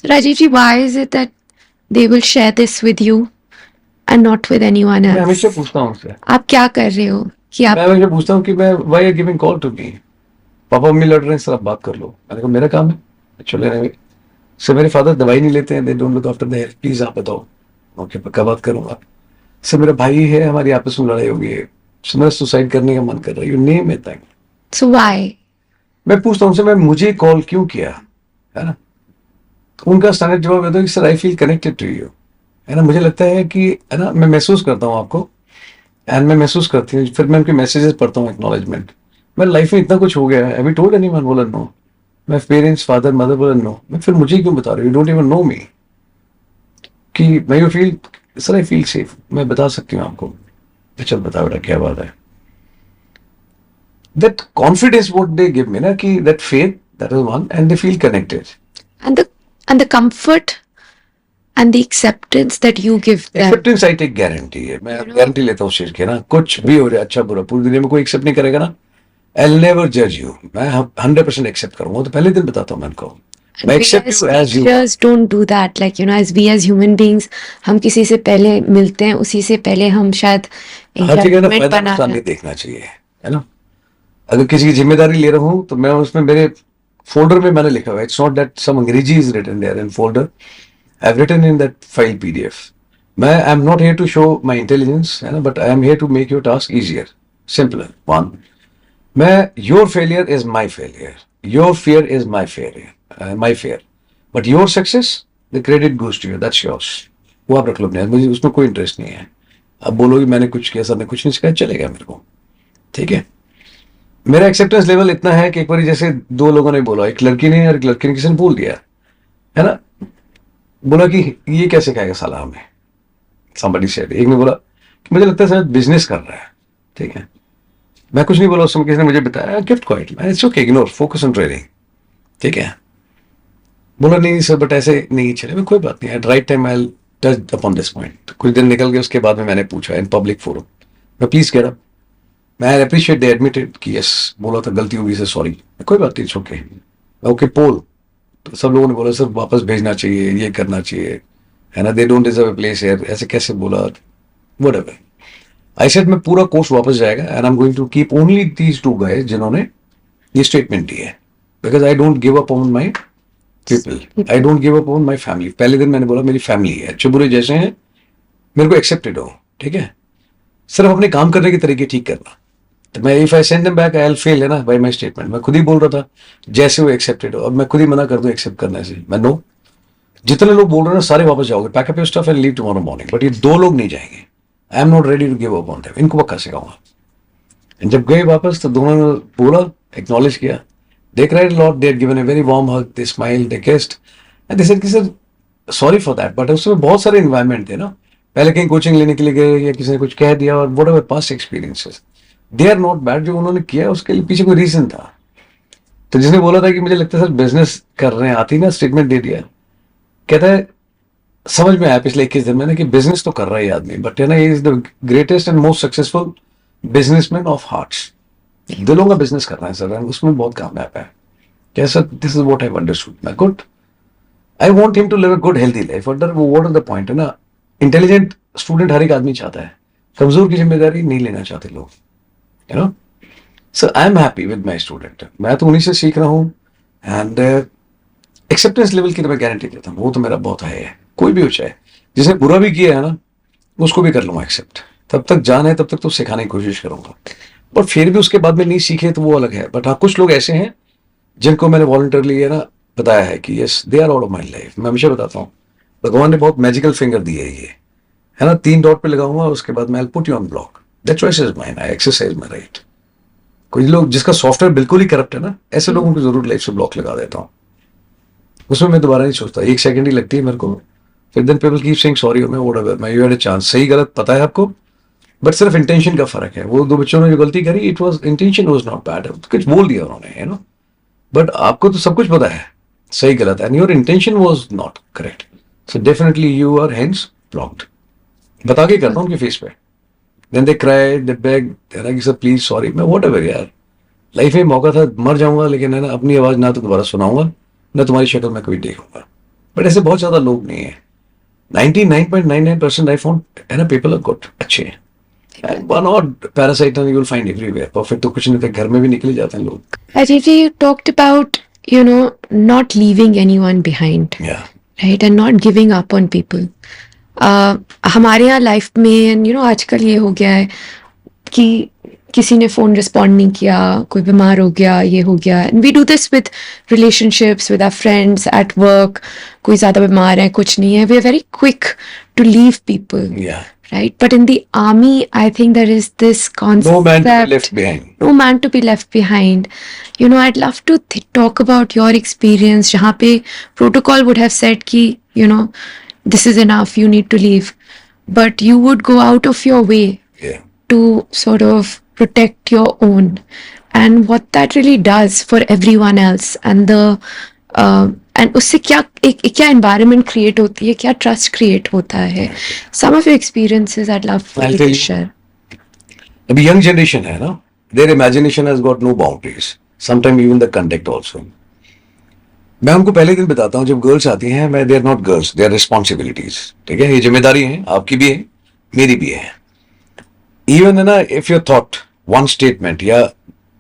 Rajiv ji, why is it that they will share this with you and not with anyone मैं हमेशा else? पूछता हूँ उससे, आप क्या कर रहे हो कि आप मैं हमेशा पूछता हूँ कि मैं why are giving call to me, पापा मम्मी लड़ रहे हैं सर आप बात कर लो। मैंने कहा मेरा काम है चले रहे। सर मेरे फादर दवाई नहीं लेते हैं, they don't look after the health, please आप बताओ। ओके पक्का बात करूंगा। सर मेरा भाई है, हमारी आपस में लड़ाई हो गई है, सर मेरा सुसाइड करने का मन कर रहा है, you name it thing. so why? मैं पूछता हूँ उनसे, मैं मुझे कॉल क्यों किया, है ना। तो उनका स्टैंडर्ड जवाब होता है कि sir I feel connected to you, है ना। मुझे लगता है कि, है ना, मैं महसूस करता हूँ आपको, एंड मैं महसूस करती हूँ, फिर मैं उनके मैसेजेस पढ़ता हूँ, एक्नॉलेजमेंट। मेरी लाइफ में इतना कुछ हो गया है, अभी टोल्ड एनीवन, बोला no. My parents, father mother, बोला नो। मैं फिर मुझे क्यों बता रहे हो, you don't even know me. कि मैं you feel, sir I feel safe, मैं बता सकती हूँ आपको। तो चल बता बेटा क्या बात है। That confidence what they give me ना, कि that faith, that is one, and they feel connected. And the comfort and the acceptance that you give them. Acceptance I take guarantee है, मैं गारंटी लेता हूँ उस चीज की ना, कुछ भी हो जाए अच्छा बुरा, पूरी दुनिया में कोई एक्सेप्ट नहीं करेगा ना, आई नेवर जज यू, मैं 100% एक्सेप्ट करूंगा। तो पहले दिन बताता हूँ मैं उनको, And मैं we accept as you as you. teachers don't do that. Like, as we as human beings, हम किसी से पहले मिलते हैं, उसी से पहले हम शायद एक हर जगह ना judgment फायदा बना नुकसान रहे नहीं हैं. देखना चाहिए, है ना। अगर किसी की जिम्मेदारी ले रहा हूँ तो मैं उसमें, मेरे फोल्डर में मैंने लिखा हुआ है, इट्स नॉट दैट सम अंग्रेजी is written there in folder, I have written in that file PDF. मैं I am not here to show my intelligence, है ना, but I am here to make your task easier, simpler one. मैं, your failure is my failure, your fear is my failure, my fair, but your success, the credit goes to you, that's yours. वो आप रख लो अपने, मुझे उसमें कोई interest नहीं है। अब बोलोगे मैंने कुछ किया, सर ने कुछ नहीं सिखाया, चलेगा मेरे को, ठीक है। मेरा एक्सेप्टेंस लेवल इतना है कि एक बार जैसे दो लोगों ने बोला, एक लड़की ने और एक लड़की ने, किसी ने बोल दिया, है ना, बोला कि ये कैसे खाएगा साला हमें, somebody said। एक ने बोला कि मुझे लगता है शायद बिजनेस कर रहा है, ठीक है। मैं कुछ नहीं बोला उस समय, किसी ने मुझे बताया, गिफ्ट क्वाइट, मैं it's okay, ignore, focus on trading, ठीक है। बोला नहीं सर बट ऐसे नहीं चले, मैं कोई बात नहीं, at right time I touch upon this point. कुछ दिन निकल गए, उसके बाद में मैंने पूछा इन पब्लिक फोरम, मैं प्लीज कह रहा, मैं अप्रिशिएट दे एडमिटेड कि यस बोला था, गलती होगी सर, सॉरी, कोई बात नहीं, इट्स ओके। ओके पोल, तो सब लोगों ने बोला सर वापस भेजना चाहिए, ये करना चाहिए, है ना, they don't deserve a place here, ऐसे कैसे बोला, व्हाटएवर। आई सेड मैं पूरा कोर्स वापस जाएगा, and I am going to keep only these two guys जिन्होंने ये स्टेटमेंट दी है, because I don't give up on my people, I don't give up on my family. पहले दिन मैंने बोला मेरी फैमिली है, अच्छे बुरे जैसे हैं, मेरे को एक्सेप्टेड हो, ठीक है। सिर्फ अपने काम करने के तरीके ठीक करना। तो मैं, if I send them back I will fail, है ना, बाय माय स्टेटमेंट। मैं खुद ही बोल रहा था जैसे वो एक्सेप्टेड हो, अब मैं खुद ही मना कर दूं एक्सेप्ट करने से, मैं नो। जितने लोग बोल रहे हैं ना सारे वापस जाओगे, pack up your stuff and leave tomorrow morning, but ये दो लोग नहीं जाएंगे, I am not ready to give up on them, इनको पक्का सिखाऊंगा। जब गए वापस तो दोनों ने बोला, एक्नॉलेज किया, देख रहे lot, they had given a very warm hug, they smile, they kissed, and they said कि sir sorry for that, but उसमें बहुत सारे इन्वायरमेंट थे ना, पहले कहीं कोचिंग लेने के लिए गए या किसी ने कुछ कह दिया, और whatever past experiences, they are not bad, जो उन्होंने किया उसके लिए पीछे कोई रीजन था। तो जिसने बोला था कि मुझे लगता है सर बिजनेस कर रहे हैं, आती ना स्टेटमेंट दे दिया, कहता है समझ में आया पिछले 21 दिन में ना कि बिजनेस तो कर रहा है ये आदमी, बट है ना, is the greatest and most successful businessman of hearts. दिलों का बिजनेस कर रहा है सर, उसमें बहुत कामयाब है। कैसा, this is what I understood, मैं good, I want him to live a good healthy life. Under वो व्हाट इज द पॉइंट, है ना, इंटेलिजेंट स्टूडेंट हर एक आदमी चाहता है, कमजोर की जिम्मेदारी नहीं लेना चाहते लोग, you know. So I am happy with my student, मैं तो उन्हीं से सीख रहा हूँ, एंड एक्सेप्टेंस लेवल की तो मैं गारंटी देता हूँ, वो तो मेरा बहुत हाई है। कोई भी हो चाहे, जिसने बुरा भी किया है ना, उसको भी कर लूंगा एक्सेप्ट, तब तक जान है तब तक तो सिखाने की कोशिश करूंगा, पर फिर भी उसके बाद में नहीं सीखे तो वो अलग है। बट हाँ, कुछ लोग ऐसे हैं जिनको मैंने वॉलंटरली, है ना, बताया है कि yes they are out of my life. मैं हमेशा बताता हूँ भगवान ने बहुत मैजिकल फिंगर दी है ये, है ना, 3 डॉट पे लगाऊंगा, उसके बाद मैं put you on block, that choice is mine, I exercise my right. कोई लोग जिसका सॉफ्टवेयर बिल्कुल ही करप्ट है ना, ऐसे लोगों को जरूर लाइफ से ब्लॉक लगा देता हूँ, उसमें मैं दोबारा नहीं सोचता, 1 सेकंड ही लगती है मेरे को, फिर then people keep saying sorry, मैं व्हाटएवर, मैं यू हैड अ चांस, सही गलत पता है आपको, बट सिर्फ इंटेंशन का फर्क है। वो दो बच्चों ने जो गलती करी, it was intention was not bad, कुछ बोल दिया उन्होंने, यू नो, बट आपको तो सब कुछ पता है सही गलत है, and your intention was not correct, so definitely you are hence blocked. बता के करता हूँ उनके फेस पे, then they cry, they beg, कि सर प्लीज सॉरी, मैं व्हाटएवर यार, लाइफ में मौका था, मर जाऊंगा लेकिन, है ना, अपनी आवाज ना तो दोबारा सुनाऊंगा, ना तुम्हारी शक्ल मैं कभी देखूंगा, बट ऐसे बहुत ज्यादा लोग नहीं है. 99.99% आई फाउंड है ना, पीपल आर गुड, अच्छे हैं. वन और parasite you will find everywhere. Perfect तो कुछ नहीं था, घर में भी निकले जाते हैं लोग. Ajay, you talked about, you know, not leaving anyone behind, Yeah. right? And not giving up on people. हमारे यहाँ लाइफ में, you know, आजकल ये हो गया है कि किसी ने फ़ोन रिस्पॉन्ड नहीं किया, कोई बीमार हो गया, ये हो गया. And we do this with relationships, with our friends at work. कोई ज़्यादा बीमार है, कुछ नहीं है, we are very quick to leave people. Yeah. Right, but in the army, I think there is this concept. No man to be left behind. No man to be left behind. You know, I'd love to talk about your experience. जहाँ पे protocol would have said कि, you know, this is enough, you need to leave, but you would go out of your way Yeah. to sort of protect your own, and what that really does for everyone else, and the and उससे क्या क्या environment create होती है, क्या trust create होता है. Some of your experiences I'd love for I'll you tell to you. share. अभी young generation है ना, their imagination has got no boundaries, sometime even the conduct also. मैं उनको पहले दिन बताता हूँ जब गर्ल्स आती हैं, मैं they are not girls, they are responsibilities. ठीक है, ये जिम्मेदारी है, आपकी भी है, मेरी भी है. इवन है ना, if your thought one statement या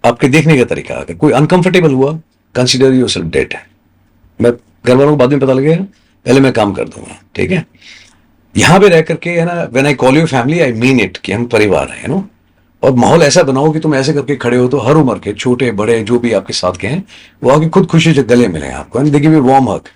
आपके देखने का तरीका अगर कोई अनकंफर्टेबल हुआ, कंसिडर योरसेल्फ डेड. मैं घर वालों को बाद में पता लगेगा, पहले मैं काम कर दूंगा. ठीक है, यहाँ पे रह करके है ना, when I call you family I mean it, कि हम परिवार हैं, नो. और माहौल ऐसा बनाओ कि तुम ऐसे करके खड़े हो तो हर उम्र के छोटे बड़े जो भी आपके साथ के हैं वो आगे खुद खुशी से गले मिले आपको, and they give you warm hug.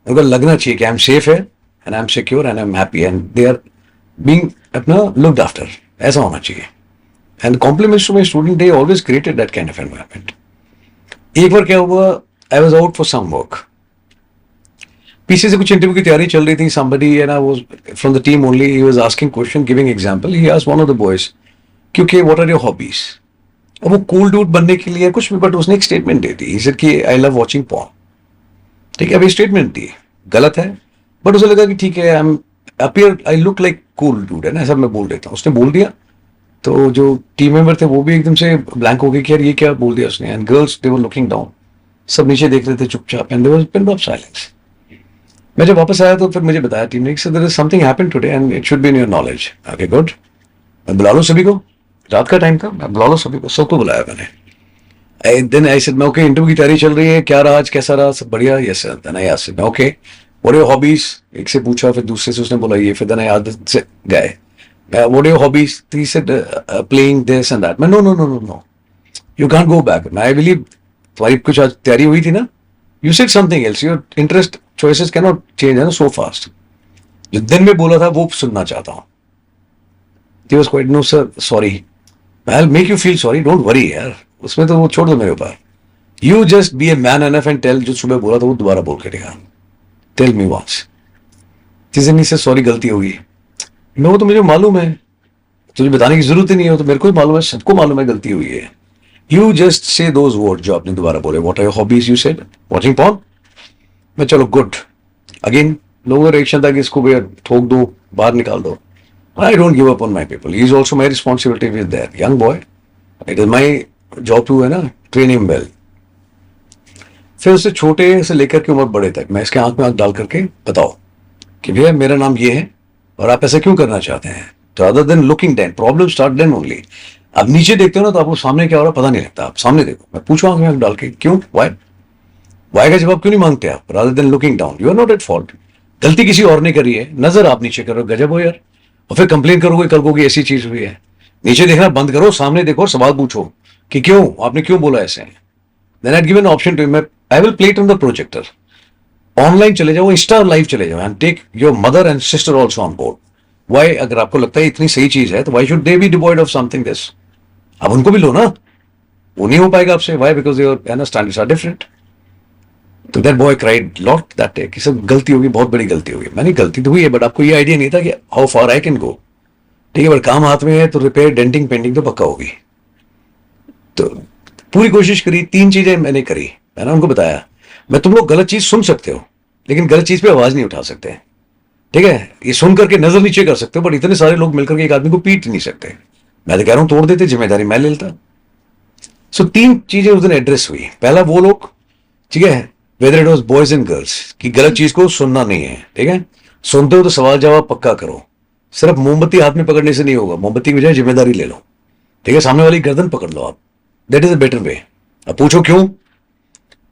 उनको लगना चाहिए कि आई एम सेफ है, and I am secure, and I am happy, and they are being अपना लुक्ड आफ्टर. ऐसा होना चाहिए. And compliments to my student, they always created that kind of environment. एक बार क्या हुआ, I was out for some work, पीछे से कुछ इंटरव्यू की तैयारी चल रही थी. somebody है ना, वो from the team only, he was asking question, giving example. He asked one of the boys, क्योंकि what are your hobbies? अब वो कूल डूड बनने के लिए कुछ भी, बट उसने एक statement they the. He said कि I love watching porn. ठीक है, अभी स्टेटमेंट दी, गलत है, बट उसे लगा कि ठीक है, I look like cool dude, है ना, ऐसा मैं बोल देता हूँ. उसने बोल दिया, तो जो टीम मेंबर थे वो भी एकदम से ब्लैंक हो गए कि यार ये क्या बोल दिया उसने. And girls they were looking down, सब नीचे देख रहे थे चुपचाप, and there was pin of silence. मैं जब वापस आया तो फिर मुझे बताया टीम ने कि there is something happened today and it should be in your knowledge. Okay good, मैं बुला लो सभी को, रात का टाइम था, मैं बुला लो सभी को, सबको बुलाया मैंने. देन आई सेड, मैं ओके, इंटरव्यू की तैयारी चल रही है, क्या रहा आज, कैसा रहा, सब बढ़िया. Yes sir. Then I asked, okay what are your hobbies. एक से पूछा, फिर दूसरे से उसने बोला ये, फिर देन आई आस्क्ड से गए, what are your hobbies. He said playing this and that. मैं no no no no no, you can't go back. I believe तुम्हारी कुछ आज तैयारी हुई थी ना, you said something else, your interest choices cannot change, है ना, so fast. जो दिन में बोला था वो सुनना चाहता हूँ. He was quite, no sir, sorry. I'll make you feel sorry, don't worry यार. उसमें तो वो छोड़ दो मेरे ऊपर. You just be a man enough and tell, जो सुबह बोला था वो दोबारा बोल के दिखा. Tell me once. जिस दिन से सॉरी गलती होगी, मैं वो तो मुझे मालूम है, तुझे बताने की जरूरत ही नहीं है, तो मेरे को भी मालूम है, सबको मालूम है गलती हुई है. You just say those words जो आपने दोबारा बोले. What are your hobbies? You said watching porn. मैं चलो गुड. अगेन लोगों का रिएक्शन था कि इसको भैया ठोक दो, बाहर निकाल दो. I don't give up on my people. He is also my responsibility with that young boy. It is my job to, है ना, ट्रेन हिम वेल. फिर उससे छोटे से लेकर के उम्र बड़े तक मैं इसके आंख में आंख डाल करके बताओ कि भैया मेरा नाम ये है और आप ऐसा क्यों करना चाहते हैं. तो other than looking then, problem start then only. आप नीचे देखते हो ना तो आपको सामने क्या हो रहा पता नहीं लगता. आप सामने देखो, मैं पूछूं आंख में आंख डाल के, क्यों, वाई का जवाब क्यों नहीं मांगते आप, rather than looking down. You are not at fault. गलती किसी और ने करी है, नजर आप नीचे करो, गजब हो यार, और फिर कंप्लेन करोगे कल को कि ऐसी चीज हुई है. नीचे देखना बंद करो, सामने देखो और सवाल पूछो कि क्यों, आपने क्यों बोला ऐसे. Then I give an option to him, I will play it on the projector. Online चले जाओ, इंस्टा लाइव चले जाओ, and take your mother and sister also on board. Why, अगर आपको लगता है इतनी सही चीज है तो why should they be devoid of something this. अब उनको भी लो ना, वो नहीं हो पाएगा आपसे. Why, because your standards are different. तो that boy cried lot that day कि सब गलती होगी, बहुत बड़ी गलती होगी. मैंने गलती तो हुई है, बट आपको ये आइडिया नहीं था कि how far I can go. ठीक है, बट काम हाथ में है तो रिपेयर, डेंटिंग, पेंटिंग तो पक्का होगी. तो पूरी कोशिश करी, 3 चीजें मैंने करी. मैंने उनको बताया, मैं तुम लोग गलत चीज सुन सकते हो लेकिन गलत चीज पे आवाज नहीं उठा सकते. ठीक है, ये सुन करके नजर नीचे कर सकते हो, बट इतने सारे लोग मिलकर के एक आदमी को पीट नहीं सकते. मैं तो कह रहा हूं तोड़ देते, जिम्मेदारी मैं लेता. सो 3 चीजें उस दिन एड्रेस हुई. पहला, वो लोग, ठीक है, whether it was boys and girls, कि गलत चीज को सुनना नहीं है, ठीक है? सुनते हो तो सवाल जवाब पक्का करो, सिर्फ मोमबत्ती हाथ में पकड़ने से नहीं होगा, मोमबत्ती की बजाय जिम्मेदारी ले लो, ठीक है? सामने वाली गर्दन पकड़ लो आप, that is a better way. अब पूछो क्यों,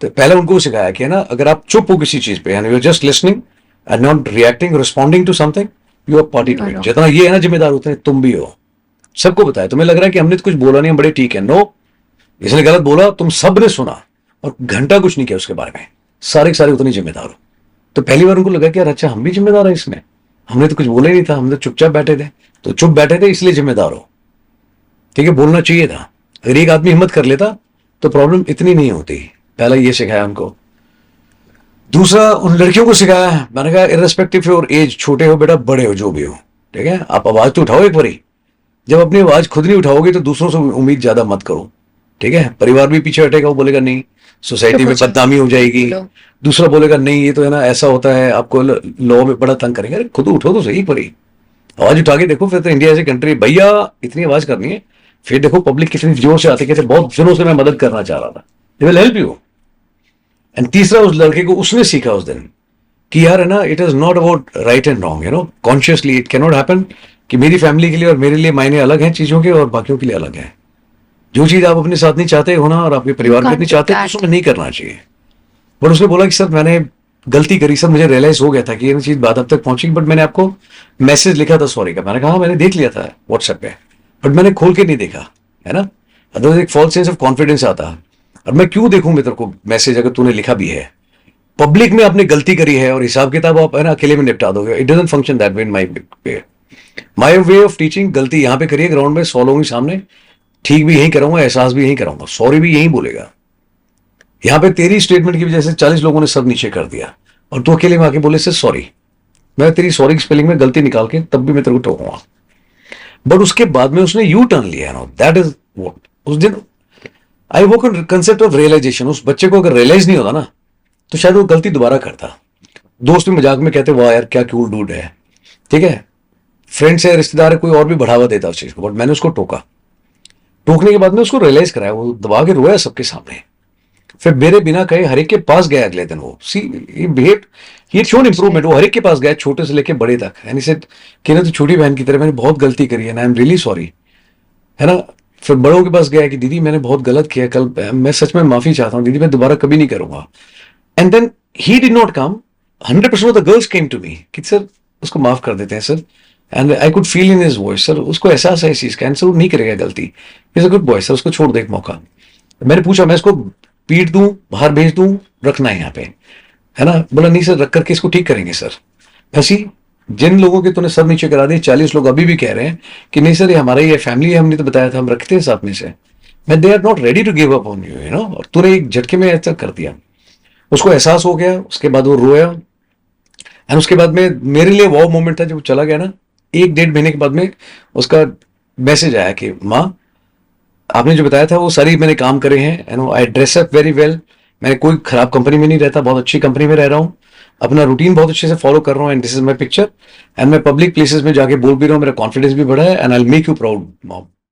तो पहले उनको सिखाया कि है ना, अगर आप चुप हो किसी चीज पे and you are just listening and not reacting responding to something, you are party to it. जितना ये है ना जिम्मेदार, उतने तुम भी हो। सबको बताया, तुम्हें लग रहा है कि हमने तो कुछ बोला नहीं, हम बड़े ठीक है, नो, इसने गलत बोला, तुम सब ने सुना और घंटा कुछ नहीं किया उसके बारे में, सारे के सारे उतने जिम्मेदार हो। तो पहली बार उनको लगा कि यार अच्छा हम भी जिम्मेदार हैं इसमें, हमने तो कुछ बोला ही नहीं था, हम तो चुपचाप बैठे थे, तो चुप बैठे थे इसलिए जिम्मेदार हो, ठीक है? बोलना चाहिए था। अगर एक आदमी हिम्मत कर लेता तो प्रॉब्लम इतनी नहीं होती। पहला ये सिखाया उनको। दूसरा, उन लड़कियों को सिखाया, मैंने कहा इररेस्पेक्टिव ऑफ एज, छोटे हो बेटा बड़े हो जो भी हो, ठीक है, आप आवाज तो उठाओ एक बारी। जब अपनी आवाज खुद नहीं उठाओगे तो दूसरों से उम्मीद ज्यादा मत करो, ठीक है? परिवार भी पीछे हटेगा, वो बोलेगा नहीं, सोसाइटी में बदनामी हो जाएगी, दूसरा बोलेगा नहीं ये तो है ना ऐसा होता है, आपको लॉ में बड़ा तंग करेंगे। अरे खुद उठो तो सही एक बारी, आवाज उठा के देखो। फिर तो इंडिया ऐसी कंट्री, भैया इतनी आवाज करनी है, फिर देखो पब्लिक कितनी जोर से आती, कहते बहुत दिनों से मैं मदद करना चाह रहा था, they will help you. And तीसरा, उस लड़के को उसने सीखा उस दिन कि यार है ना, it is not about right and wrong, you know, consciously it can not happen कि मेरी फैमिली के लिए और मेरे लिए मायने अलग हैं चीजों के और बाकियों के लिए अलग है। जो चीज आप अपने साथ नहीं चाहते हो ना और आपके परिवार में नहीं चाहते तो उसमें नहीं करना चाहिए। बट उसने बोला कि सर मैंने गलती करी सर, मुझे रियलाइज हो गया था कि ये चीज बात अब तक पहुंची, बट मैंने आपको मैसेज लिखा था सॉरी का। मैंने कहा मैंने देख लिया था व्हाट्सएप पे, बट मैंने खोल के नहीं देखा, है ना, अदरवाइज एक फॉल्स सेंस ऑफ कॉन्फिडेंस आता। और मैं क्यों देखूं मैं तेरे को मैसेज अगर तूने लिखा भी है? पब्लिक में आपने गलती करी है और हिसाब किताब आप है ना अकेले में निपटा दोगे। It doesn't function that way in my way of teaching. गलती यहां पे करिए ग्राउंड में 100 लोगों के सामने, ठीक भी यही कराऊंगा, एहसास भी यही कराऊंगा, सॉरी भी यही बोलेगा। यहां पे तेरी स्टेटमेंट की वजह से 40 लोगों ने सब नीचे कर दिया और तू अकेले में आके बोले से सॉरी, मैं तेरी सॉरी की स्पेलिंग में गलती निकाल के तब भी मैं तेरे को टोकूंगा। बट उसके बाद में उसने यू टर्न लिया ना, दैट इज व्हाट उस दिन I work on concept of realization. उस बच्चे को अगर रियलाइज नहीं होता ना तो शायद वो गलती दोबारा करता। दोस्त भी मजाक में कहते वाह यार क्या कूल डूड है, ठीक है, फ्रेंड्स है, रिश्तेदार है, कोई और भी बढ़ावा देता उस चीज को। बट मैंने उसको टोका, टोकने के बाद में उसको रियलाइज कराया, वो दबा के रोया सबके सामने, फिर मेरे बिना कहे हर एक के पास गया अगले दिन। वो सी बिहेव, ही शोन इंप्रूवमेंट। वो हर एक के पास गया, छोटे से लेके बड़े तक, एंड ही सेड कि ना तो छोटी बहन की तरह मैंने बहुत गलती करी है, आई एम रियली सॉरी, है ना। फिर बड़ों के पास गया कि दीदी मैंने बहुत गलत किया कल, मैं सच में माफी चाहता हूँ दीदी, मैं दोबारा कभी नहीं करूंगा। And then he did not come, 100% of the girls came to me कि सर उसको माफ कर देते हैं sir. And I could feel in his voice sir उसको एहसास है इस चीज का, एंड सर वो नहीं करेगा गलती, is a good boy sir, उसको छोड़ दे एक मौका। मैंने पूछा मैं इसको पीट दूं, बाहर भेज दूं, रखना है यहाँ पे, है ना? बोला नहीं सर, रख करके इसको ठीक करेंगे सर। ऐसी जिन लोगों के तूने सब नीचे करा दिए, 40 लोग अभी भी कह रहे हैं कि नहीं सर ये हमारा ही है, फैमिली है, हमने तो बताया था हम रखते हैं साथ में से। मैं they are not ready to give up on you, you know. और तूने एक झटके में ऐसा कर दिया, उसको एहसास हो गया, उसके बाद वो रोया। एंड उसके बाद में मेरे लिए वो मोमेंट था जब वो चला गया ना, 1-1.5 महीने के बाद में उसका मैसेज आया कि माँ आपने जो बताया था वो सारी मैंने काम करे हैं, and I dress up very well, मैं कोई खराब कंपनी में नहीं रहता, बहुत अच्छी कंपनी में रह रहा हूँ, अपना रूटीन बहुत अच्छे से फॉलो कर रहा हूँ, and this is my picture, and मैं पब्लिक प्लेसेस में जाके बोल भी रहा हूँ, मेरा कॉन्फिडेंस भी बढ़ा है, and I will make you proud mom.